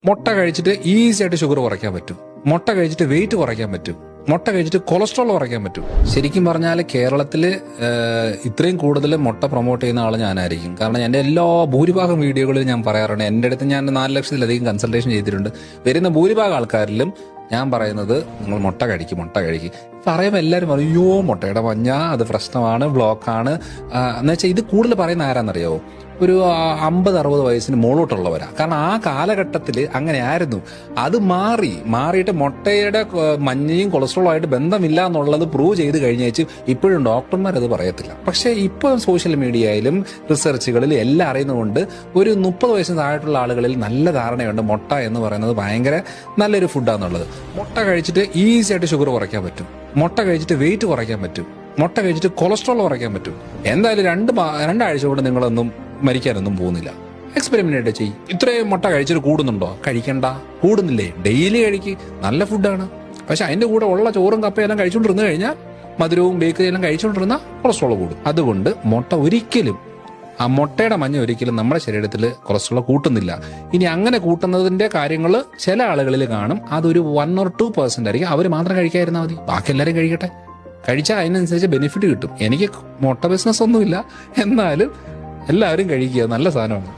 മുട്ട കഴിച്ചിട്ട് ഈസി ആയിട്ട് ഷുഗർ കുറയ്ക്കാൻ പറ്റും. മുട്ട കഴിച്ചിട്ട് വെയിറ്റ് കുറയ്ക്കാൻ പറ്റും. മുട്ട കഴിച്ചിട്ട് കൊളസ്ട്രോൾ കുറയ്ക്കാൻ പറ്റും. ശരിക്കും പറഞ്ഞാൽ കേരളത്തിൽ ഇത്രയും കൂടുതൽ മുട്ട പ്രൊമോട്ട് ചെയ്യുന്ന ആൾ ഞാനായിരിക്കും. കാരണം എൻ്റെ ഭൂരിഭാഗം വീഡിയോകളിൽ ഞാൻ പറയാറുണ്ട്, എൻ്റെ അടുത്ത് ഞാൻ 4 ലക്ഷത്തിലധികം കൺസൾട്ടേഷൻ ചെയ്തിട്ടുണ്ട്. വരുന്ന ഭൂരിഭാഗം ആൾക്കാരിലും ഞാൻ പറയുന്നത് നിങ്ങൾ മുട്ട കഴിക്കും. പറയുമ്പോൾ എല്ലാവരും പറയും, അയ്യോ മുട്ടയുടെ മഞ്ഞ അത് പ്രശ്നമാണ്, ബ്ലോക്കാണ് എന്ന് വെച്ചാൽ ഇത് കൂടുതൽ പറയുന്ന ആരാന്നറിയാവോ? ഒരു 50-60 വയസ്സിന് മുകളോട്ടുള്ളവരാ. കാരണം ആ കാലഘട്ടത്തിൽ അങ്ങനെ ആയിരുന്നു. അത് മാറിയിട്ട് മുട്ടയുടെ മഞ്ഞയും കൊളസ്ട്രോളും ആയിട്ട് ബന്ധമില്ല എന്നുള്ളത് പ്രൂവ് ചെയ്ത് കഴിഞ്ഞേച്ച് ഇപ്പോഴും ഡോക്ടർമാർ അത് പറയത്തില്ല. പക്ഷേ ഇപ്പോൾ സോഷ്യൽ മീഡിയയിലും റിസർച്ചുകളിലും എല്ലാം അറിയുന്നതുകൊണ്ട് ഒരു 30 വയസ്സിന് താഴെയുള്ള ആളുകളിൽ നല്ല ധാരണയുണ്ട് മുട്ട എന്ന് പറയുന്നത് ഭയങ്കര നല്ലൊരു ഫുഡാന്നുള്ളത്. മുട്ട കഴിച്ചിട്ട് ഈസി ആയിട്ട് ഷുഗർ കുറയ്ക്കാൻ പറ്റും. മുട്ട കഴിച്ചിട്ട് വെയിറ്റ് കുറയ്ക്കാൻ പറ്റും. മുട്ട കഴിച്ചിട്ട് കൊളസ്ട്രോൾ കുറയ്ക്കാൻ പറ്റും. എന്തായാലും രണ്ടാഴ്ച കൊണ്ട് നിങ്ങളൊന്നും മരിക്കാനൊന്നും പോകുന്നില്ല. എക്സ്പെരിമെന്റ് ചെയ്യും. ഇത്രയും മുട്ട കഴിച്ചിട്ട് കൂടുന്നുണ്ടോ? കഴിക്കണ്ട. കൂടുന്നില്ലേ? ഡെയിലി കഴിക്ക്. നല്ല ഫുഡാണ്. പക്ഷെ അതിന്റെ കൂടെ ഉള്ള ചോറും കപ്പയെല്ലാം കഴിച്ചുകൊണ്ടിരുന്നു കഴിഞ്ഞാൽ, മധുരവും ബേക്കറി എല്ലാം കഴിച്ചുകൊണ്ടിരുന്ന കൊളസ്ട്രോൾ കൂടും. അതുകൊണ്ട് ആ മുട്ടയുടെ മഞ്ഞ ഒരിക്കലും നമ്മുടെ ശരീരത്തിൽ കൊളസ്ട്രോൾ കൂട്ടുന്നില്ല. ഇനി അങ്ങനെ കൂട്ടുന്നതിന്റെ കാര്യങ്ങൾ ചില ആളുകളിൽ കാണും. അതൊരു 1 or 2% ആയിരിക്കും. അവർ മാത്രം കഴിക്കാതിരുന്നാൽ മതി. ബാക്കി എല്ലാവരും കഴിക്കട്ടെ. കഴിച്ചാൽ അതിനനുസരിച്ച് ബെനിഫിറ്റ് കിട്ടും. എനിക്ക് മുട്ട ബിസിനസ് ഒന്നുമില്ല, എന്നാലും എല്ലാവരും കഴിക്കുക. നല്ല സാധനമാണ്.